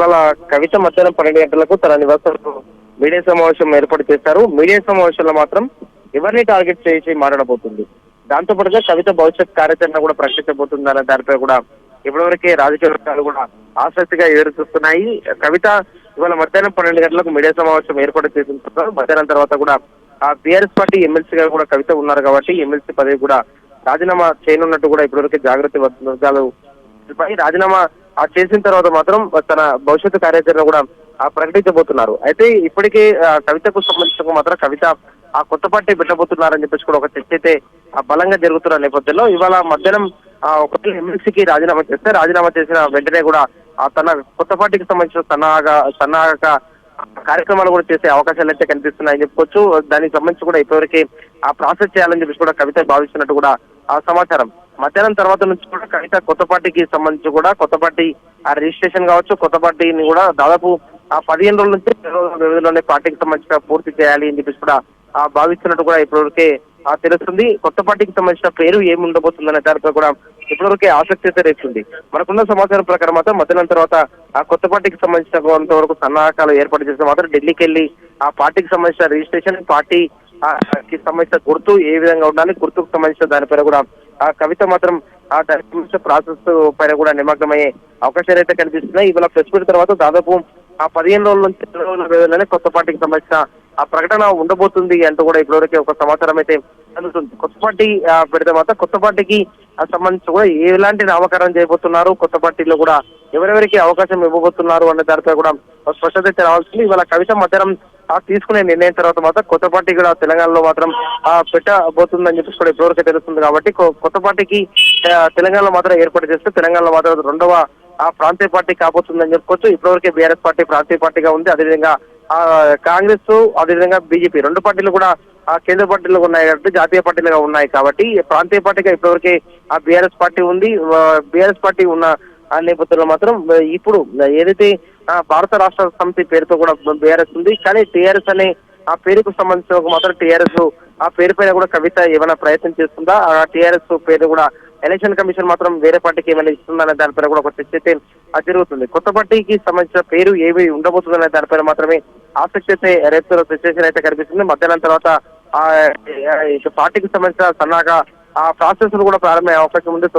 ఇవాళ కవిత మధ్యాహ్నం 12 గంటలకు తన నివాసంలో మీడియా సమావేశం ఏర్పాటు చేశారు. మీడియా సమావేశంలో మాత్రం ఎవరిని టార్గెట్ చేసి మాట్లాడబోతుంది. దాంతో పాటుగా కవిత భవిష్యత్ కార్యాచరణ కూడా ప్రకటించబోతుందన్న దానిపై కూడా ఇప్పటివరకే రాజకీయ వర్గాలు కూడా ఆసక్తిగా ఎదురు చూస్తున్నాయి. కవిత ఇవాళ మధ్యాహ్నం 12 గంటలకు మీడియా సమావేశం ఏర్పాటు చేసిన మధ్యాహ్నం తర్వాత కూడా ఆ బీఆర్ఎస్ పార్టీ ఎమ్మెల్సీగా కూడా కవిత ఉన్నారు కాబట్టి ఎమ్మెల్సీ పదవి కూడా రాజీనామా చేయనున్నట్టు కూడా ఇప్పటివరకు జాగ్రత్త వర్గాలు రాజీనామా చేసిన తర్వాత మాత్రం తన భవిష్యత్తు కార్యాచరణ కూడా ప్రకటించబోతున్నారు. అయితే ఇప్పటికే కవితకు సంబంధించిన మాత్రం కవిత ఆ కొత్త పార్టీ పెట్టబోతున్నారని చెప్పేసి కూడా ఒక చర్చ అయితే బలంగా జరుగుతున్న నేపథ్యంలో ఇవాళ మధ్యాహ్నం ఒక ఎమ్మెల్సీకి రాజీనామా చేసిన వెంటనే కూడా తన కొత్త పార్టీకి సంబంధించిన సన్నాహక కార్యక్రమాలు కూడా చేసే అవకాశాలు అయితే కనిపిస్తున్నాయని చెప్పుకోవచ్చు. దానికి సంబంధించి కూడా ఇప్పటివరకే ప్రాసెస్ చేయాలని చెప్పేసి కూడా కవిత భావిస్తున్నట్టు కూడా సమాచారం. మధ్యాహ్నం తర్వాత నుంచి కూడా కవిత కొత్త పార్టీకి సంబంధించి కూడా కొత్త పార్టీ రిజిస్ట్రేషన్ కావచ్చు, కొత్త పార్టీని కూడా దాదాపు 15 రోజుల నుంచి 20 రోజుల వ్యవధిలోనే పార్టీకి సంబంధించిన పూర్తి చేయాలి అని చెప్పేసి కూడా భావిస్తున్నట్టు కూడా ఇప్పటివరకే తెలుస్తుంది. కొత్త పార్టీకి సంబంధించిన పేరు ఏమి ఉండబోతుందనే దానిపై కూడా ఇప్పటివరకే ఆసక్తి అయితే రేస్తుంది. మనకున్న సమాచారం ప్రకారం మాత్రం మధ్యాహ్నం తర్వాత ఆ కొత్త పార్టీకి సంబంధించిన కొంతవరకు సన్నాహకాలు ఏర్పాటు చేసిన మాత్రం ఢిల్లీకి వెళ్లి ఆ పార్టీకి సంబంధించిన రిజిస్ట్రేషన్, పార్టీ కి సంబంధించిన గుర్తు ఏ విధంగా ఉండాలి, గుర్తుకు సంబంధించిన దానిపైన కూడా కవిత మాత్రం దానికి సంబంధించిన ప్రాసెస్ పైన కూడా నిమగ్నమయ్యే అవకాశాలు అయితే కనిపిస్తున్నాయి. ఇవాళ ప్రెస్ మీట్ తర్వాత దాదాపు 15 రోజుల నుంచి 20 రోజుల వ్యవధిలోనే కొత్త పార్టీకి సంబంధించిన ప్రకటన ఉండబోతుంది అంటూ కూడా ఇప్పటివరకే ఒక సమాచారం అయితే అందుతుంది. కొత్త పార్టీ పెడితే మాత్రం కొత్త పార్టీకి సంబంధించి కూడా ఎలాంటి నామకరణం చేయబోతున్నారు, కొత్త పార్టీలో కూడా ఎవరెవరికి అవకాశం ఇవ్వబోతున్నారు అనే దానిపై కూడా స్పష్టత అయితే రావాల్సింది. ఇవాళ కవిత మధ్యాహ్నం తీసుకునే నిర్ణయం తర్వాత మాత్రం కొత్త పార్టీ కూడా తెలంగాణలో మాత్రం పెట్టబోతుందని చెప్పేసి కూడా ఇప్పటివరకు తెలుస్తుంది. కాబట్టి కొత్త పార్టీకి తెలంగాణలో మాత్రం ఏర్పాటు చేస్తే తెలంగాణలో మాత్రం రెండవ ప్రాంతీయ పార్టీ కాబోతుందని చెప్పుకోవచ్చు. ఇప్పటివరకే బీఆర్ఎస్ పార్టీ ప్రాంతీయ పార్టీగా ఉంది. అదేవిధంగా కాంగ్రెస్, అదేవిధంగా బీజేపీ రెండు పార్టీలు కూడా కేంద్ర పార్టీలు ఉన్నాయి కాబట్టి జాతీయ పార్టీలుగా ఉన్నాయి. కాబట్టి ప్రాంతీయ పార్టీగా ఇప్పటివరకే బీఆర్ఎస్ పార్టీ ఉంది. బీఆర్ఎస్ పార్టీ ఉన్న నేపథ్యంలో మాత్రం ఇప్పుడు ఏదైతే భారత రాష్ట్ర సమితి పేరుతో కూడా బీఆర్ఎస్ ఉంది. కానీ టీఆర్ఎస్ అనే ఆ పేరుకు సంబంధించిన మాత్రం టీఆర్ఎస్ ఆ పేరు పైన కూడా కవిత ఏమైనా ప్రయత్నం చేస్తుందా, ఆ టీఆర్ఎస్ పేరు కూడా ఎలక్షన్ కమిషన్ మాత్రం వేరే పార్టీకి ఏమైనా ఇస్తుందనే దానిపైన కూడా ఒక చర్చ అయితే జరుగుతుంది. కొత్త పార్టీకి సంబంధించిన పేరు ఏవి ఉండబోతుందనే దానిపైన మాత్రమే ఆసక్తి అయితే రేపుతున్న సిచ్యువేషన్ అయితే కనిపిస్తుంది. మధ్యాహ్నం తర్వాత పార్టీకి సంబంధించిన సన్నాహక ప్రాసెస్ కూడా ప్రారంభమయ్యే అవకాశం ఉంది.